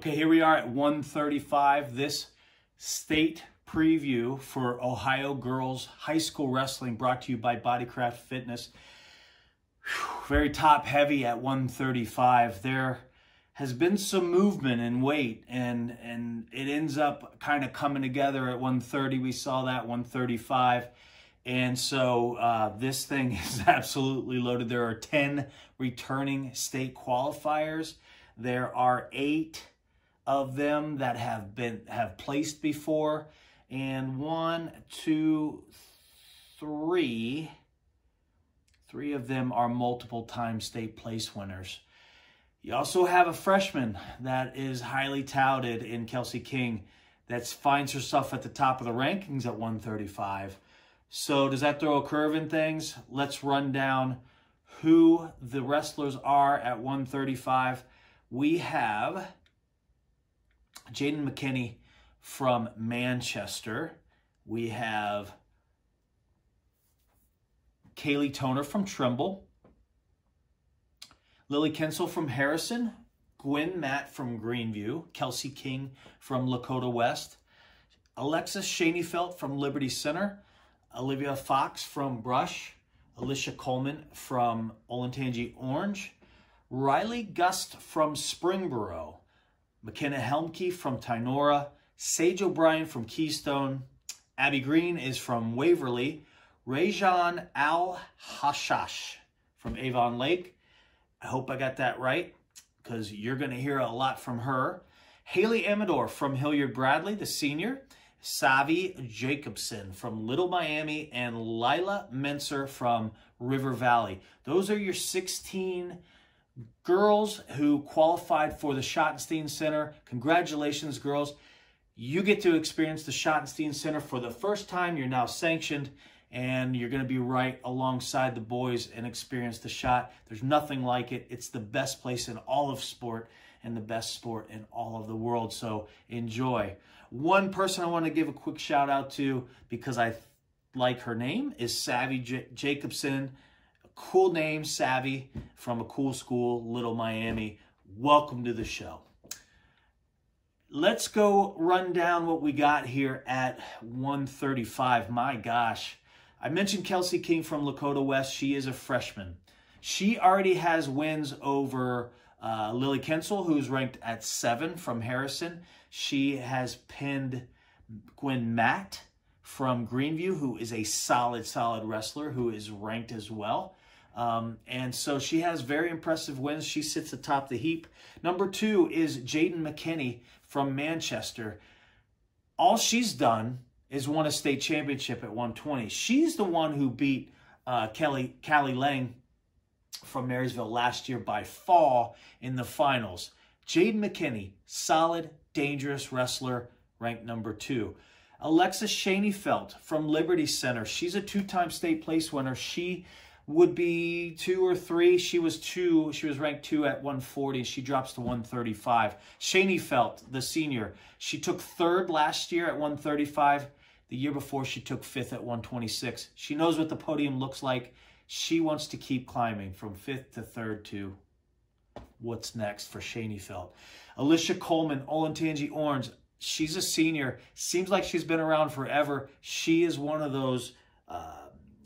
Okay, here we are at 135. This state preview for Ohio girls high school wrestling brought to you by Bodycraft Fitness. Very top heavy at 135. There has been some movement in weight and it ends up kind of coming together at 130. We saw that 135. And so this thing is absolutely loaded. There are 10 returning state qualifiers. There are 8 of them that have placed before, and 1, 2, 3 of them are multiple time state place winners. You also have a freshman that is highly touted in Kelsey King that finds herself at the top of the rankings at 135. So does that throw a curve in things? Let's run down who the wrestlers are at 135. We have Jaden McKinney from Manchester. We have Kaylee Toner from Trimble. Lily Kinsel from Harrison. Gwen Matt from Greenview. Kelsey King from Lakota West. Alexis Shaneyfelt from Liberty Center. Olivia Fox from Brush. Alicia Coleman from Olentangy Orange. Riley Gust from Springboro. McKenna Helmke from Tinora. Sage O'Brien from Keystone. Abby Green is from Waverly. Rajan Al-Hashash from Avon Lake. I hope I got that right because you're going to hear a lot from her. Haley Amador from Hilliard Bradley, the senior. Savi Jacobson from Little Miami, and Lila Menser from River Valley. Those are your 16 girls who qualified for the Schottenstein Center. Congratulations, girls. You get to experience the Schottenstein Center for the first time. You're now sanctioned, and you're going to be right alongside the boys and experience the Schott. There's nothing like it. It's the best place in all of sport and the best sport in all of the world, so enjoy. One person I want to give a quick shout out to because I like her name is Savvy Jacobson. A cool name, Savvy, from a cool school, Little Miami. Welcome to the show. Let's go run down what we got here at 135. My gosh. I mentioned Kelsey King from Lakota West. She is a freshman. She already has wins over Lily Kinsel, who's ranked at 7 from Harrison. She has pinned Gwen Matt from Greenview, who is a solid wrestler who is ranked as well. And so she has very impressive wins. She sits atop the heap. Number 2 is Jaden McKinney from Manchester. All she's done is won a state championship at 120. She's the one who beat Callie Lang from Marysville last year by fall in the finals. Jaden McKinney, solid, dangerous wrestler, ranked number 2. Alexis Shaneyfelt from Liberty Center. She's a 2-time state place winner. She would be 2 or 3. She was 2. She was ranked 2 at 140. She drops to 135. Shaneyfelt, the senior. She took 3rd last year at 135. The year before, she took 5th at 126. She knows what the podium looks like. She wants to keep climbing from 5th to 3rd to what's next for Shaneyfelt. Alicia Coleman, Olentangy Orange. She's a senior. Seems like she's been around forever. She is one of those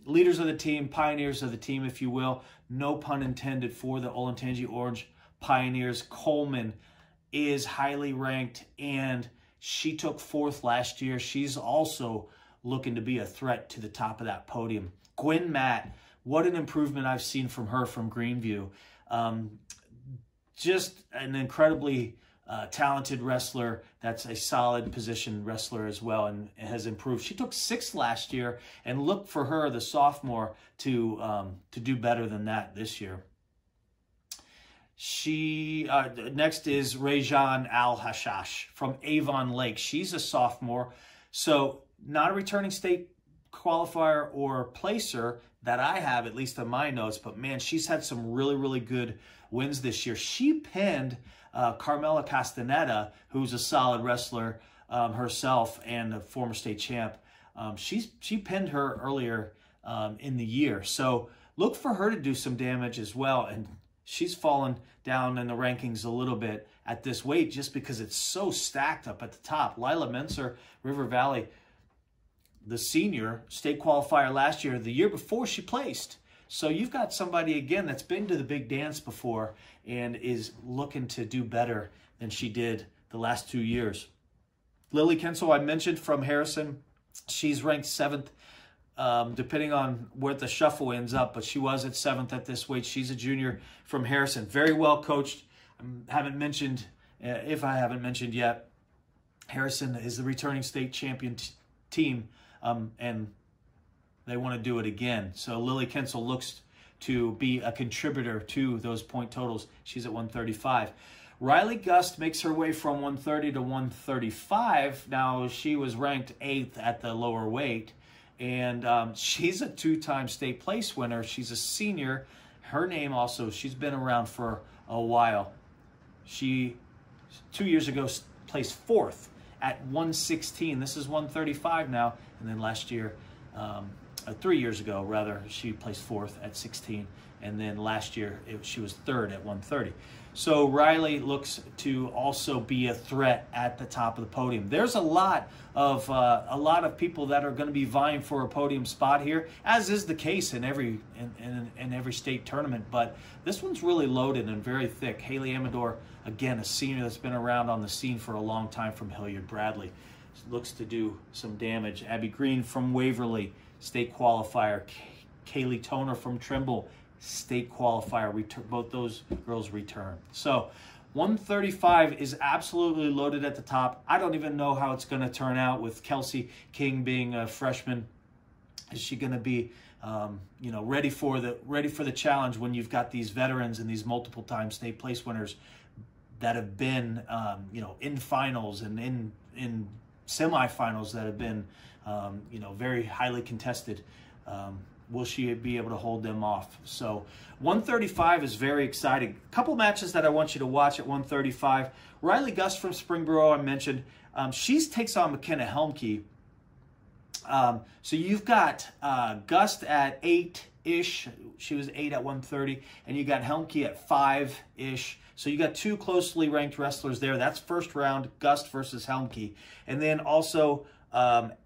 leaders of the team, pioneers of the team, if you will. No pun intended for the Olentangy Orange pioneers. Coleman is highly ranked, and she took 4th last year. She's also looking to be a threat to the top of that podium. Gwen Matt, what an improvement I've seen from her from Greenview. Just an incredibly talented wrestler that's a solid position wrestler as well and has improved. She took 6th last year, and look for her, the sophomore, to do better than that this year. She next is Rajan Al-Hashash from Avon Lake. She's a sophomore, so not a returning state qualifier or placer that I have, at least in my notes, but man, she's had some really good wins this year. She pinned Carmela Castaneda, who's a solid wrestler herself and a former state champ. She pinned her earlier in the year, so look for her to do some damage as well. And she's fallen down in the rankings a little bit at this weight just because it's so stacked up at the top. Lila Mincer, River Valley, the senior state qualifier last year. The year before, she placed. So you've got somebody, again, that's been to the big dance before and is looking to do better than she did the last 2 years. Lily Kinsel, I mentioned, from Harrison. She's ranked 7th, depending on where the shuffle ends up, but she was at 7th at this weight. She's a junior from Harrison. Very well coached. Haven't mentioned, if I haven't mentioned yet, Harrison is the returning state champion team, and they want to do it again. So Lily Kinsel looks to be a contributor to those point totals. She's at 135. Riley Gust makes her way from 130 to 135. Now, she was ranked 8th at the lower weight, and she's a 2-time state place winner. She's a senior. Her name also, she's been around for a while. She, 2 years ago, placed 4th at 116. This is 135 now, and then last year, 3 years ago, rather, she placed 4th at 16, and then last year she was 3rd at 130. So Riley looks to also be a threat at the top of the podium. There's a lot of people that are going to be vying for a podium spot here, as is the case in every state tournament. But this one's really loaded and very thick. Haley Amador, again, a senior that's been around on the scene for a long time from Hilliard Bradley, looks to do some damage. Abby Green from Waverly, state qualifier. Kaylee Toner from Trimble, state qualifier. Both those girls return. So 135 is absolutely loaded at the top. I don't even know how it's going to turn out with Kelsey King being a freshman. Is she going to be ready for the challenge when you've got these veterans and these multiple time state place winners that have been in finals and in semifinals that have been very highly contested? Will she be able to hold them off? So 135 is very exciting. A couple matches that I want you to watch at 135. Riley Gust from Springboro, I mentioned. She takes on McKenna Helmke. So you've got Gust at 8-ish. She was 8 at 130. And you got Helmke at 5-ish. So you got 2 closely ranked wrestlers there. That's first round, Gust versus Helmke. And then also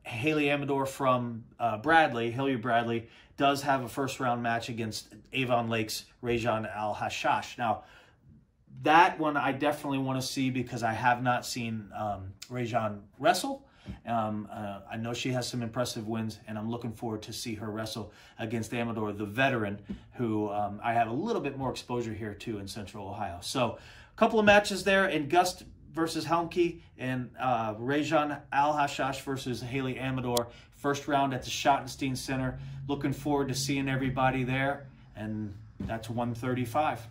Haley Amador from Hilliard Bradley, does have a first-round match against Avon Lake's Rajan Al-Hashash. Now, that one I definitely want to see because I have not seen Rajan wrestle. I know she has some impressive wins, and I'm looking forward to see her wrestle against Amador, the veteran, who I have a little bit more exposure here, too, in Central Ohio. So, a couple of matches there, and Gust versus Helmke, and Rajan Al-Hashash versus Haley Amador. First round at the Schottenstein Center. Looking forward to seeing everybody there. And that's 135.